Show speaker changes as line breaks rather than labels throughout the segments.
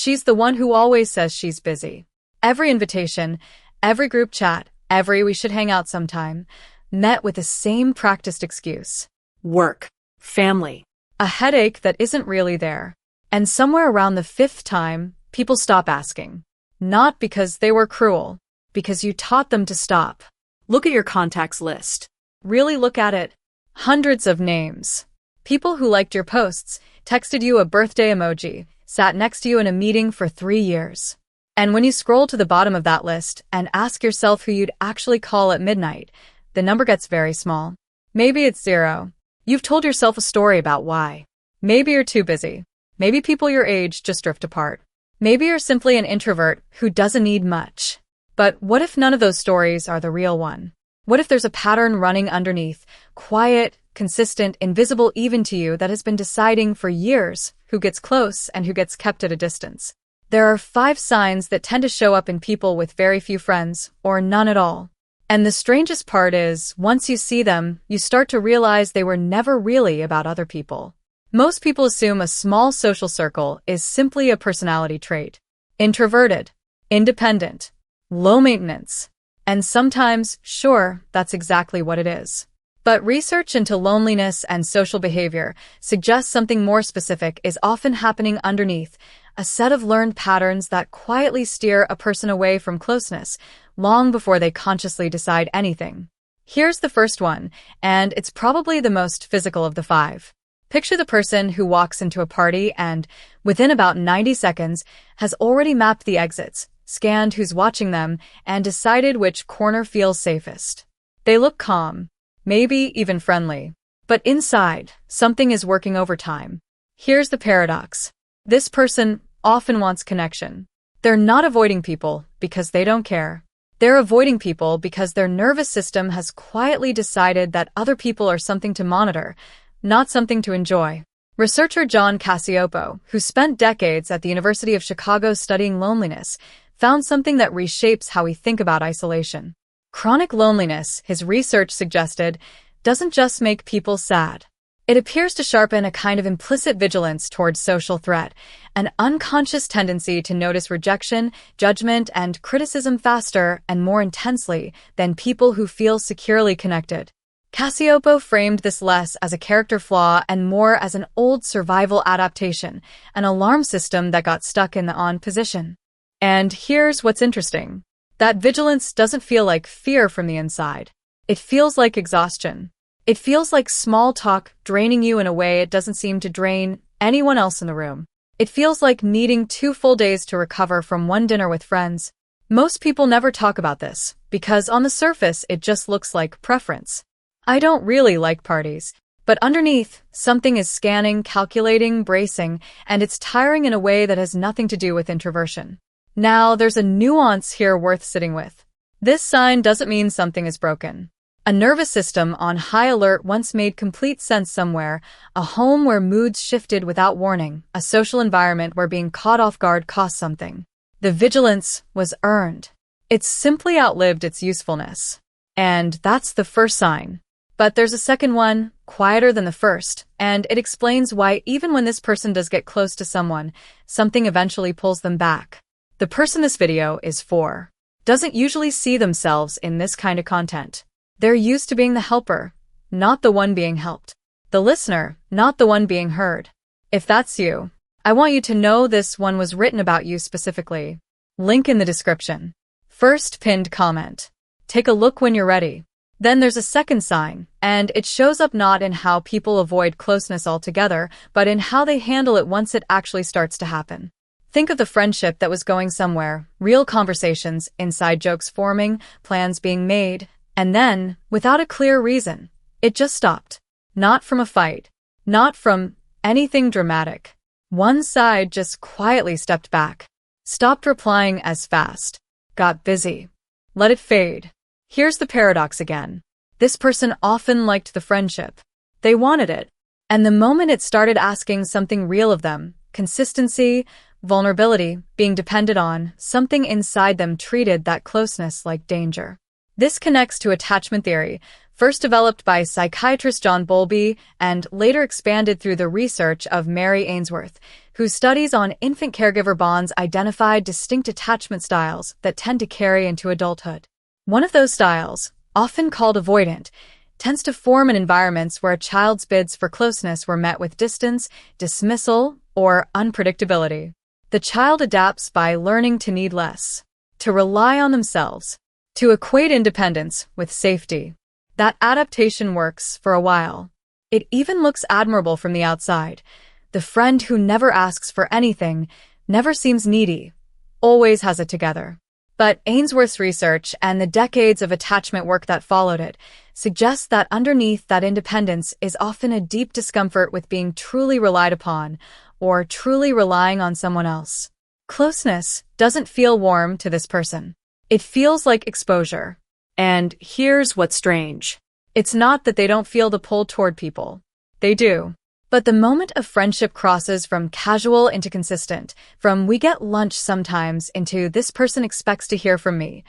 She's the one who always says she's busy. Every invitation, every group chat, every "we should hang out sometime," met with the same practiced excuse.
Work. Family.
A headache that isn't really there. And somewhere around the fifth time, people stop asking. Not because they were cruel, because you taught them to stop.
Look at your contacts list.
Really look at it. Hundreds of names. People who liked your posts, texted you a birthday emoji, sat next to you in a meeting for 3 years. And when you scroll to the bottom of that list and ask yourself who you'd actually call at midnight, the number gets very small. Maybe it's 0. You've told yourself a story about why. Maybe you're too busy. Maybe people your age just drift apart. Maybe you're simply an introvert who doesn't need much. But what if none of those stories are the real one? What if there's a pattern running underneath, quiet, consistent, invisible even to you, that has been deciding for years who gets close and who gets kept at a distance? There are 5 signs that tend to show up in people with very few friends, or none at all. And the strangest part is, once you see them, you start to realize they were never really about other people. Most people assume a small social circle is simply a personality trait. Introverted, independent, low maintenance. And sometimes, sure, that's exactly what it is. But research into loneliness and social behavior suggests something more specific is often happening underneath, a set of learned patterns that quietly steer a person away from closeness, long before they consciously decide anything. Here's the first one, and it's probably the most physical of the 5. Picture the person who walks into a party and, within about 90 seconds, has already mapped the exits, scanned who's watching them, and decided which corner feels safest. They look calm, maybe even friendly. But inside, something is working overtime. Here's the paradox. This person often wants connection. They're not avoiding people because they don't care. They're avoiding people because their nervous system has quietly decided that other people are something to monitor, not something to enjoy. Researcher John Cacioppo, who spent decades at the University of Chicago studying loneliness, found something that reshapes how we think about isolation. Chronic loneliness, his research suggested, doesn't just make people sad. It appears to sharpen a kind of implicit vigilance towards social threat, an unconscious tendency to notice rejection, judgment, and criticism faster and more intensely than people who feel securely connected. Cacioppo framed this less as a character flaw and more as an old survival adaptation, an alarm system that got stuck in the on position. And here's what's interesting. That vigilance doesn't feel like fear from the inside. It feels like exhaustion. It feels like small talk draining you in a way it doesn't seem to drain anyone else in the room. It feels like needing 2 full days to recover from one dinner with friends. Most people never talk about this, because on the surface it just looks like preference. I don't really like parties. But underneath, something is scanning, calculating, bracing, and it's tiring in a way that has nothing to do with introversion. Now, there's a nuance here worth sitting with. This sign doesn't mean something is broken. A nervous system on high alert once made complete sense somewhere, a home where moods shifted without warning, a social environment where being caught off guard cost something. The vigilance was earned. It's simply outlived its usefulness. And that's the first sign. But there's a second one, quieter than the first, and it explains why even when this person does get close to someone, something eventually pulls them back. The person this video is for doesn't usually see themselves in this kind of content. They're used to being the helper, not the one being helped. The listener, not the one being heard. If that's you, I want you to know this one was written about you specifically. Link in the description. First pinned comment. Take a look when you're ready. Then there's a second sign, and it shows up not in how people avoid closeness altogether, but in how they handle it once it actually starts to happen. Think of the friendship that was going somewhere, real conversations, inside jokes forming, plans being made, and then, without a clear reason, it just stopped. Not from a fight. Not from anything dramatic. One side just quietly stepped back. Stopped replying as fast. Got busy. Let it fade. Here's the paradox again. This person often liked the friendship. They wanted it. And the moment it started asking something real of them, consistency, vulnerability, being depended on, something inside them treated that closeness like danger. This connects to attachment theory, first developed by psychiatrist John Bowlby and later expanded through the research of Mary Ainsworth, whose studies on infant caregiver bonds identified distinct attachment styles that tend to carry into adulthood. One of those styles, often called avoidant, tends to form in environments where a child's bids for closeness were met with distance, dismissal, or unpredictability. The child adapts by learning to need less, to rely on themselves, to equate independence with safety. That adaptation works for a while. It even looks admirable from the outside. The friend who never asks for anything, never seems needy, always has it together. But Ainsworth's research and the decades of attachment work that followed it suggests that underneath that independence is often a deep discomfort with being truly relied upon or truly relying on someone else. Closeness doesn't feel warm to this person. It feels like exposure.
And here's what's strange.
It's not that they don't feel the pull toward people. They do. But the moment of friendship crosses from casual into consistent, from we get lunch sometimes into this person expects to hear from me,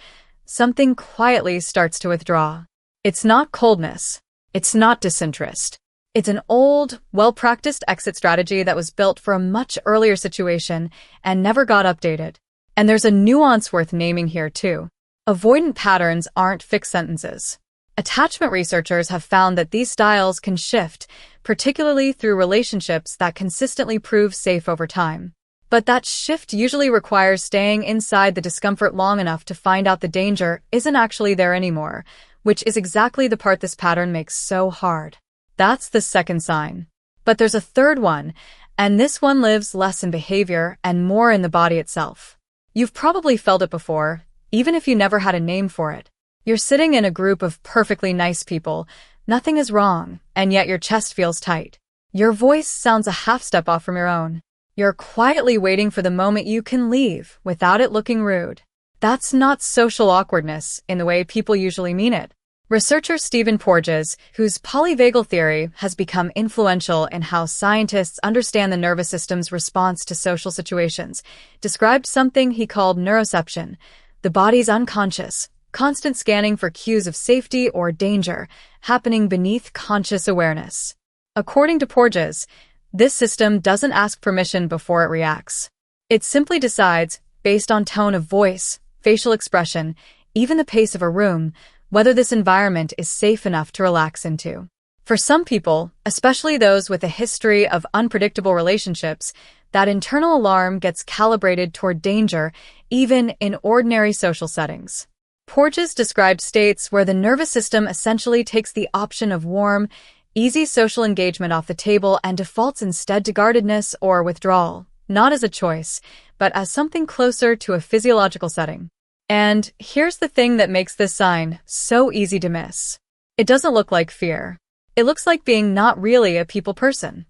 something quietly starts to withdraw. It's not coldness. It's not disinterest. It's an old, well-practiced exit strategy that was built for a much earlier situation and never got updated. And there's a nuance worth naming here too. Avoidant patterns aren't fixed sentences. Attachment researchers have found that these styles can shift, particularly through relationships that consistently prove safe over time. But that shift usually requires staying inside the discomfort long enough to find out the danger isn't actually there anymore, which is exactly the part this pattern makes so hard. That's the second sign. But there's a third one, and this one lives less in behavior and more in the body itself. You've probably felt it before, even if you never had a name for it. You're sitting in a group of perfectly nice people, nothing is wrong, and yet your chest feels tight. Your voice sounds a half step off from your own. You're quietly waiting for the moment you can leave without it looking rude. That's not social awkwardness in the way people usually mean it. Researcher Stephen Porges, whose polyvagal theory has become influential in how scientists understand the nervous system's response to social situations, described something he called neuroception, the body's unconscious, constant scanning for cues of safety or danger happening beneath conscious awareness. According to Porges, this system doesn't ask permission before it reacts. It simply decides, based on tone of voice, facial expression, even the pace of a room, whether this environment is safe enough to relax into. For some people, especially those with a history of unpredictable relationships, that internal alarm gets calibrated toward danger, even in ordinary social settings. Porges described states where the nervous system essentially takes the option of warm, easy social engagement off the table and defaults instead to guardedness or withdrawal, not as a choice, but as something closer to a physiological setting. And here's the thing that makes this sign so easy to miss. It doesn't look like fear. It looks like being not really a people person.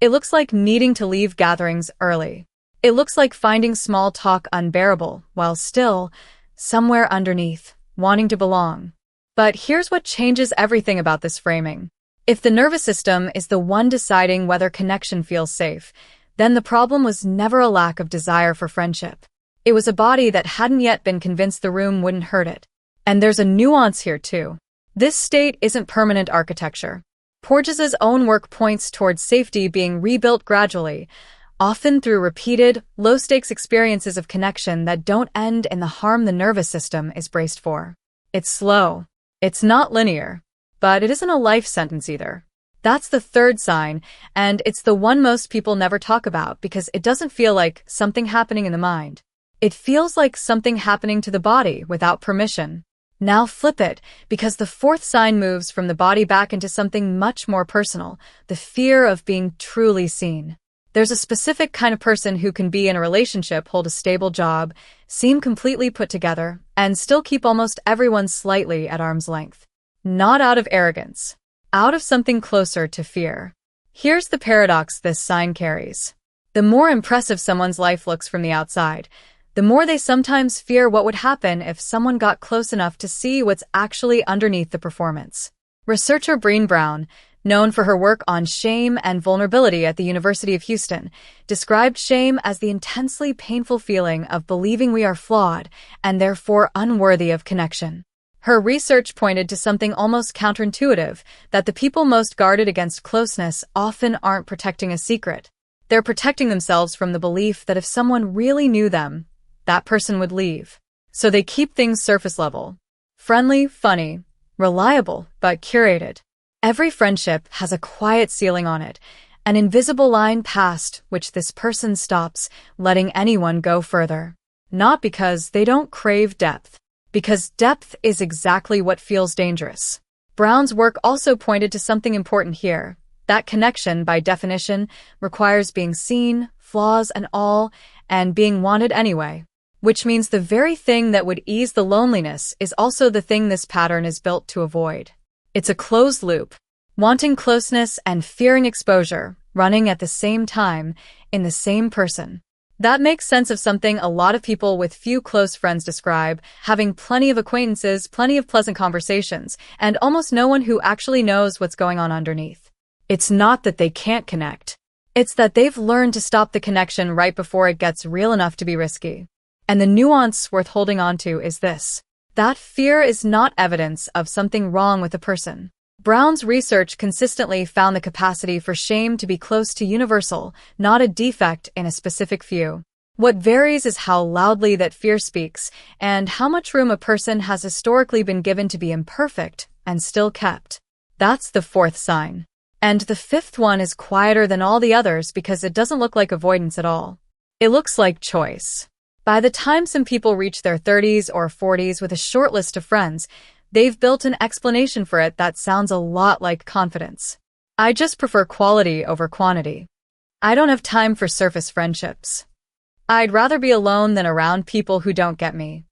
It looks like needing to leave gatherings early. It looks like finding small talk unbearable, while still, somewhere underneath, wanting to belong. But here's what changes everything about this framing. If the nervous system is the one deciding whether connection feels safe, then the problem was never a lack of desire for friendship. It was a body that hadn't yet been convinced the room wouldn't hurt it. And there's a nuance here too. This state isn't permanent architecture. Porges's own work points towards safety being rebuilt gradually, often through repeated, low-stakes experiences of connection that don't end in the harm the nervous system is braced for. It's slow. It's not linear. But it isn't a life sentence either. That's the third sign, and it's the one most people never talk about because it doesn't feel like something happening in the mind. It feels like something happening to the body without permission. Now flip it, because the fourth sign moves from the body back into something much more personal, the fear of being truly seen. There's a specific kind of person who can be in a relationship, hold a stable job, seem completely put together, and still keep almost everyone slightly at arm's length. Not out of arrogance, out of something closer to fear. Here's the paradox this sign carries. The more impressive someone's life looks from the outside, the more they sometimes fear what would happen if someone got close enough to see what's actually underneath the performance. Researcher Brené Brown, known for her work on shame and vulnerability at the University of Houston, described shame as the intensely painful feeling of believing we are flawed and therefore unworthy of connection. Her research pointed to something almost counterintuitive, that the people most guarded against closeness often aren't protecting a secret. They're protecting themselves from the belief that if someone really knew them, that person would leave. So they keep things surface level. Friendly, funny, reliable, but curated. Every friendship has a quiet ceiling on it, an invisible line past which this person stops letting anyone go further. Not because they don't crave depth, because depth is exactly what feels dangerous. Brown's work also pointed to something important here. That connection, by definition, requires being seen, flaws and all, and being wanted anyway. Which means the very thing that would ease the loneliness is also the thing this pattern is built to avoid. It's a closed loop, wanting closeness and fearing exposure, running at the same time, in the same person. That makes sense of something a lot of people with few close friends describe, having plenty of acquaintances, plenty of pleasant conversations, and almost no one who actually knows what's going on underneath. It's not that they can't connect. It's that they've learned to stop the connection right before it gets real enough to be risky. And the nuance worth holding on to is this. That fear is not evidence of something wrong with a person. Brown's research consistently found the capacity for shame to be close to universal, not a defect in a specific few. What varies is how loudly that fear speaks and how much room a person has historically been given to be imperfect and still kept. That's the fourth sign. And the fifth one is quieter than all the others because it doesn't look like avoidance at all. It looks like choice. By the time some people reach their 30s or 40s with a short list of friends, they've built an explanation for it that sounds a lot like confidence. I just prefer quality over quantity. I don't have time for surface friendships. I'd rather be alone than around people who don't get me.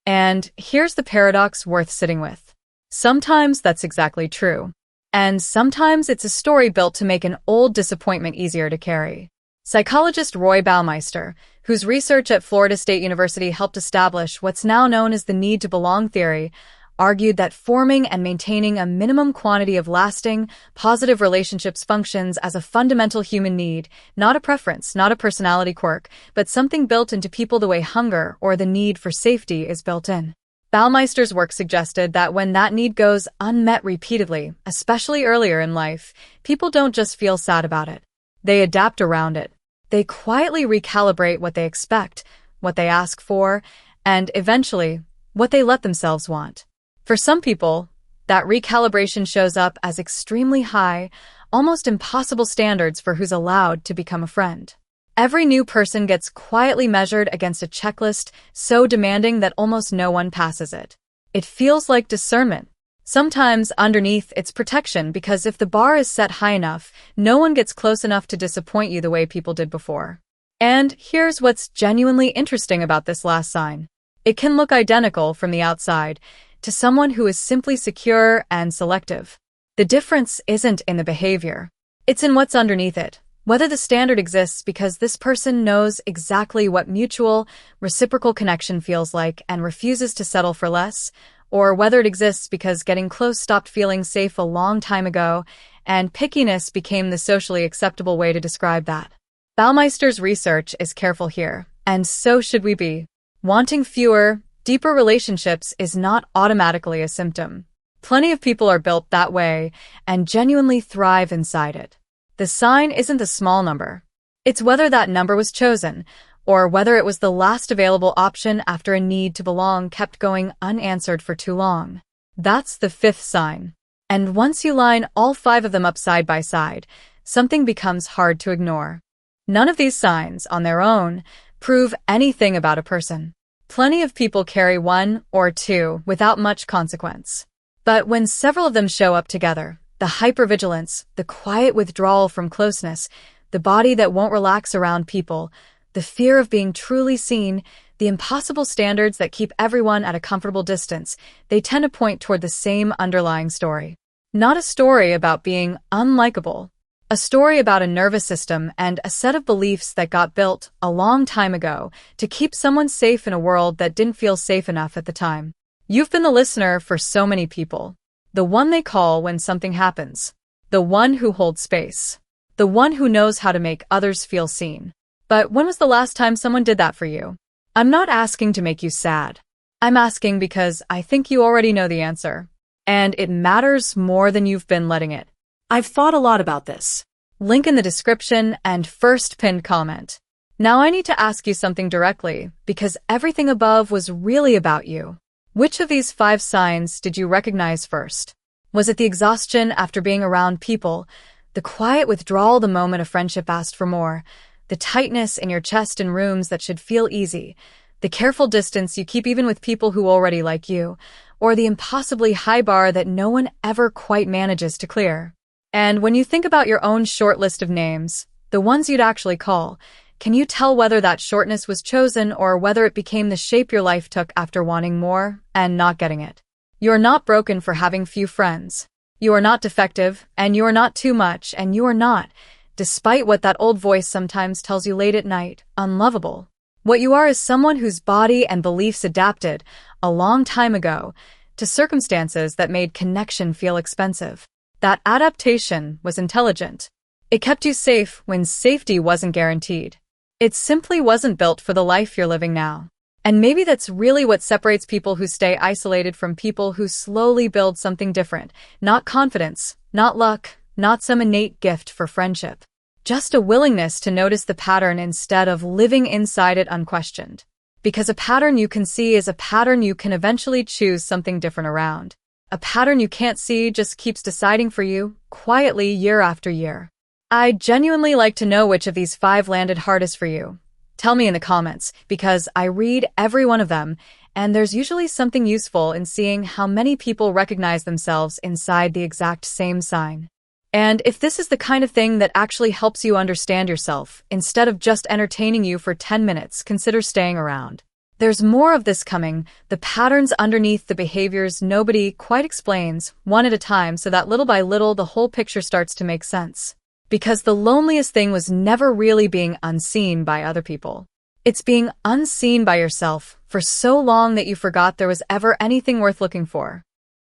And here's the paradox worth sitting with. Sometimes that's exactly true. And sometimes it's a story built to make an old disappointment easier to carry. Psychologist Roy Baumeister, whose research at Florida State University helped establish what's now known as the need to belong theory, argued that forming and maintaining a minimum quantity of lasting, positive relationships functions as a fundamental human need, not a preference, not a personality quirk, but something built into people the way hunger or the need for safety is built in. Baumeister's work suggested that when that need goes unmet repeatedly, especially earlier in life, people don't just feel sad about it. They adapt around it. They quietly recalibrate what they expect, what they ask for, and eventually, what they let themselves want. For some people, that recalibration shows up as extremely high, almost impossible standards for who's allowed to become a friend. Every new person gets quietly measured against a checklist so demanding that almost no one passes it. It feels like discernment. Sometimes underneath it's protection because if the bar is set high enough, no one gets close enough to disappoint you the way people did before. And here's what's genuinely interesting about this last sign. It can look identical from the outside to someone who is simply secure and selective. The difference isn't in the behavior. It's in what's underneath it. Whether the standard exists because this person knows exactly what mutual, reciprocal connection feels like and refuses to settle for less, or whether it exists because getting close stopped feeling safe a long time ago, and pickiness became the socially acceptable way to describe that. Baumeister's research is careful here, and so should we be. Wanting fewer, deeper relationships is not automatically a symptom. Plenty of people are built that way and genuinely thrive inside it. The sign isn't the small number. It's whether that number was chosen, or whether it was the last available option after a need to belong kept going unanswered for too long. That's the fifth sign. And once you line all five of them up side by side, something becomes hard to ignore. None of these signs, on their own, prove anything about a person. Plenty of people carry one or two without much consequence. But when several of them show up together, the hypervigilance, the quiet withdrawal from closeness, the body that won't relax around people, the fear of being truly seen, the impossible standards that keep everyone at a comfortable distance, they tend to point toward the same underlying story. Not a story about being unlikable. A story about a nervous system and a set of beliefs that got built a long time ago to keep someone safe in a world that didn't feel safe enough at the time. You've been the listener for so many people. The one they call when something happens. The one who holds space. The one who knows how to make others feel seen. But when was the last time someone did that for you? I'm not asking to make you sad. I'm asking because I think you already know the answer. And it matters more than you've been letting it.
I've thought a lot about this.
Link in the description and first pinned comment. Now I need to ask you something directly, because everything above was really about you. Which of these 5 signs did you recognize first? Was it the exhaustion after being around people, the quiet withdrawal the moment a friendship asked for more, the tightness in your chest in rooms that should feel easy, the careful distance you keep even with people who already like you, or the impossibly high bar that no one ever quite manages to clear? And when you think about your own short list of names, the ones you'd actually call, can you tell whether that shortness was chosen or whether it became the shape your life took after wanting more and not getting it? You are not broken for having few friends. You are not defective, and you are not too much, and you are not, despite what that old voice sometimes tells you late at night, unlovable. What you are is someone whose body and beliefs adapted, a long time ago, to circumstances that made connection feel expensive. That adaptation was intelligent. It kept you safe when safety wasn't guaranteed. It simply wasn't built for the life you're living now. And maybe that's really what separates people who stay isolated from people who slowly build something different. Not confidence, not luck, not some innate gift for friendship. Just a willingness to notice the pattern instead of living inside it unquestioned. Because a pattern you can see is a pattern you can eventually choose something different around. A pattern you can't see just keeps deciding for you, quietly year after year. I'd genuinely like to know which of these 5 landed hardest for you. Tell me in the comments, because I read every one of them, and there's usually something useful in seeing how many people recognize themselves inside the exact same sign. And if this is the kind of thing that actually helps you understand yourself, instead of just entertaining you for 10 minutes, consider staying around. There's more of this coming, the patterns underneath the behaviors nobody quite explains, one at a time, so that little by little the whole picture starts to make sense. Because the loneliest thing was never really being unseen by other people. It's being unseen by yourself for so long that you forgot there was ever anything worth looking for.